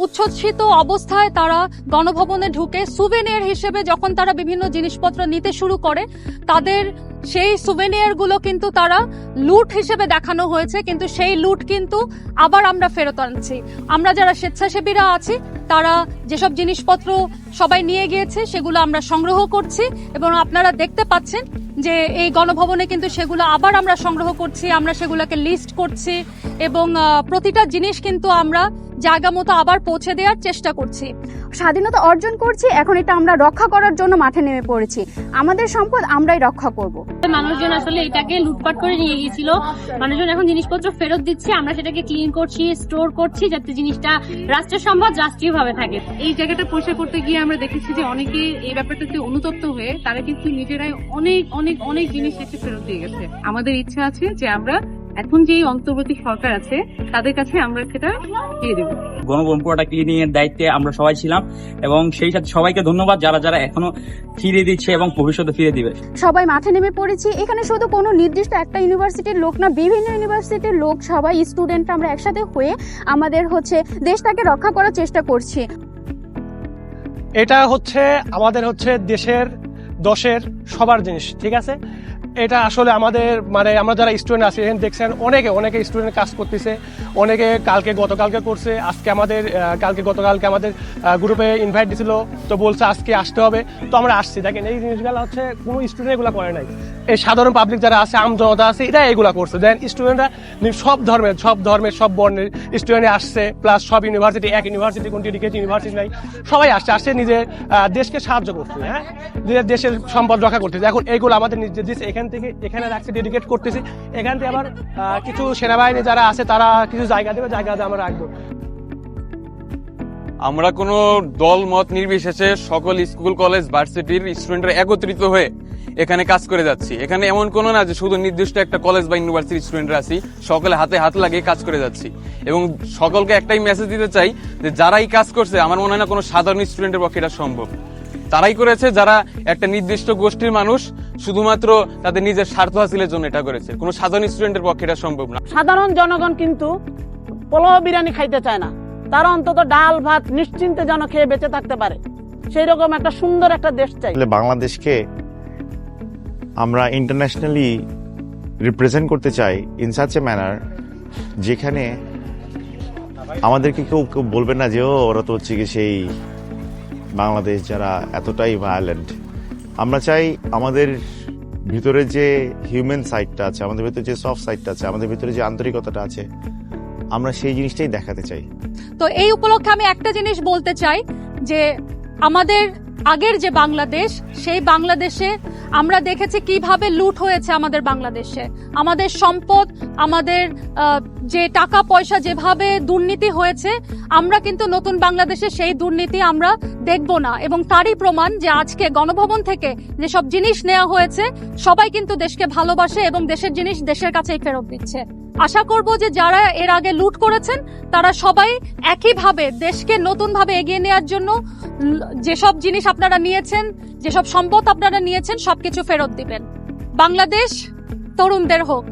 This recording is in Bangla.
উচ্ছ্বসিত অবস্থায় তারা গণভবনে ঢুকে সুভেনিয়ার হিসেবে যখন তারা বিভিন্ন জিনিসপত্র নিতে শুরু করে, তাদের সেই সুভেনিয়ার গুলো কিন্তু তারা লুট হিসেবে দেখানো হয়েছে, কিন্তু সেই লুট কিন্তু আবার আমরা ফেরত আনছি। আমরা যারা স্বেচ্ছাসেবীরা আছি তারা যেসব জিনিসপত্র সবাই নিয়ে গিয়েছে সেগুলো আমরা সংগ্রহ করছি, এবং আপনারা দেখতে পাচ্ছেন যে এই গণভবনে কিন্তু সেগুলো আবার আমরা সংগ্রহ করছি, আমরা সেগুলোকে লিস্ট করছি, এবং প্রতিটা জিনিস কিন্তু আমরা জায়গা মতো আবার পৌঁছে দেওয়ার চেষ্টা করছি। স্বাধীনতা অর্জন করছি, এখন এটা আমরা রক্ষা করার জন্য মাঠে নেমে পড়েছি। আমাদের সম্পদ আমরাই রক্ষা করব। মানুষজন আসলে এটাকে লুটপাট করে নিয়ে গিয়েছিল, মানুষজন এখন জিনিসপত্র ফেরত দিচ্ছে, আমরা সেটাকে ক্লিন করছি, স্টোর করছি, যাতে জিনিসটা রাষ্ট্রের সম্পদ রাষ্ট্রীয় ভাবে থাকে। এই জায়গাটা পরিষ্কার করতে গিয়ে আমরা দেখেছি যে অনেকে এই ব্যাপারটাতে অনুতপ্ত হয়ে তারা কিন্তু নিজেরাই অনেক অনেক অনেক জিনিস এসে ফেরত দিয়ে গেছে। আমাদের ইচ্ছা আছে যে আমরা এখন যে অন্তর্বর্তী সরকার আছে তাদের কাছে আমরা সেটা দিয়ে দেবো। গণভবন পুরোটা ক্লিনিং এর দায়িত্বে আমরা সবাই ছিলাম, এবং সেই সাথে সবাইকে ধন্যবাদ যারা যারা এখনো ফিরিয়ে দিচ্ছে এবং ভবিষ্যতে ফিরে দিবে। সবাই মাঠে নেমে পড়েছি। এখানে শুধু কোনো নির্দিষ্ট একটা ইউনিভার্সিটির লোক না, বিভিন্ন ইউনিভার্সিটির লোক, সবাই স্টুডেন্ট আমরা একসাথে হয়ে আমাদের দেশটাকে রক্ষা করার চেষ্টা করছি। এটা আমাদের দেশের দশের সবার জিনিস, ঠিক আছে? এটা আসলে আমাদের আমরা যারা স্টুডেন্ট আছি এখানে দেখছেন অনেকে স্টুডেন্ট কাজ করতেছে, অনেকে গতকালকে করছে, গতকালকে আমাদের গ্রুপে ইনভাইট দিছিল, তো বলছে আজকে আসতে হবে, তো আমরা আসছি। দেখেন এই জিনিসগুলো কোনো স্টুডেন্ট এগুলো করে নাই, এই সাধারণ পাবলিক যারা আছে, আমজনতা আছে, এটা এগুলা করছে। দেন স্টুডেন্টরা সব ধর্মের সব বর্ণের স্টুডেন্ট আসছে, প্লাস সব ইউনিভার্সিটি, এক ইউনিভার্সিটি কোন ডেডিকেটেড ইউনিভার্সিটি নাই, সবাই আসছে নিজের দেশকে সাহায্য করতে, হ্যাঁ, নিজের দেশের সম্পদ রক্ষা করতেছে। এখন এইগুলো আমাদের নিজের দেশ এখানে রাখছে, ডেডিকেট করতেছি। এখান থেকে আবার কিছু সেনাবাহিনী যারা আছে তারা কিছু জায়গা দেবে, জায়গাতে আমরা রাখবো। আমরা কোনো দল মত নির্বিশেষে সকল স্কুল কলেজ ভার্সিটির স্টুডেন্টরা একত্রিত হয়ে এখানে কাজ করে যাচ্ছি। এখানে এমন কোনো না যে শুধু নির্দিষ্ট একটা কলেজ বা ইউনিভার্সিটির স্টুডেন্টরা আছি, সকলে হাতে হাত লাগিয়ে কাজ করে যাচ্ছি। এবং সকলকে একটাই মেসেজ দিতে চাই যে যারাই কাজ করছে, আমার মনে হয় না কোনো সাধারণ স্টুডেন্টের পক্ষে এটা সম্ভব। তারাই করেছে যারা একটা নির্দিষ্ট গোষ্ঠীর মানুষ, শুধুমাত্র তাদের নিজের স্বার্থ হাসিলের জন্য এটা করেছে। কোনো সাধারণ স্টুডেন্টের পক্ষে এটা সম্ভব না। সাধারণ জনগণ কিন্তু পোলাও বিরিয়ানি খাইতে চায় না, তারা অন্তত ডাল ভাত নিশ্চিন্তে যেন খেয়ে বেঁচে থাকতে পারে, সেই রকম একটা সুন্দর একটা দেশ চাই। বাংলাদেশকে আমরা ইন্টারন্যাশনালি রিপ্রেজেন্ট করতে চাই ইন সাচ এ ম্যানার যেখানে আমাদেরকে কেউ বলবে না যে ওরা তো সেই বাংলাদেশ যারা এতটাই ভায়োলেন্ট। আমরা চাই আমাদের ভিতরে যে হিউম্যান সাইডটা আছে, আমাদের ভিতরে যে সফট সাইডটা আছে, আমাদের ভিতরে যে আন্তরিকতাটা আছে, আমরা সেই জিনিসটাই দেখাতে চাই। তো এই উপলক্ষে আমি একটা জিনিস বলতে চাই যে আমাদের আগের যে বাংলাদেশ, সেই বাংলাদেশে আমরা দেখেছি কিভাবে লুট হয়েছে আমাদের বাংলাদেশে, আমাদের সম্পদ, আমাদের যে টাকা পয়সা যেভাবে দুর্নীতি হয়েছে, আমরা কিন্তু নতুন বাংলাদেশে সেই দুর্নীতি আমরা দেখব না। এবং তারই প্রমাণ যে আজকে গণভবন থেকে যেসব জিনিস নেওয়া হয়েছে, সবাই কিন্তু দেশকে ভালোবাসে এবং দেশের জিনিস দেশের কাছেই ফেরত দিচ্ছে। আশা করব যে যারা এর আগে লুট করেছেন তারা সবাই একইভাবে দেশকে নতুনভাবে এগিয়ে নেওয়ার জন্য যেসব জিনিস আপনারা নিয়েছেন, যেসব সম্পদ আপনারা নিয়েছেন, সবকিছু ফেরত দিবেন। বাংলাদেশ তরুণদের হোক।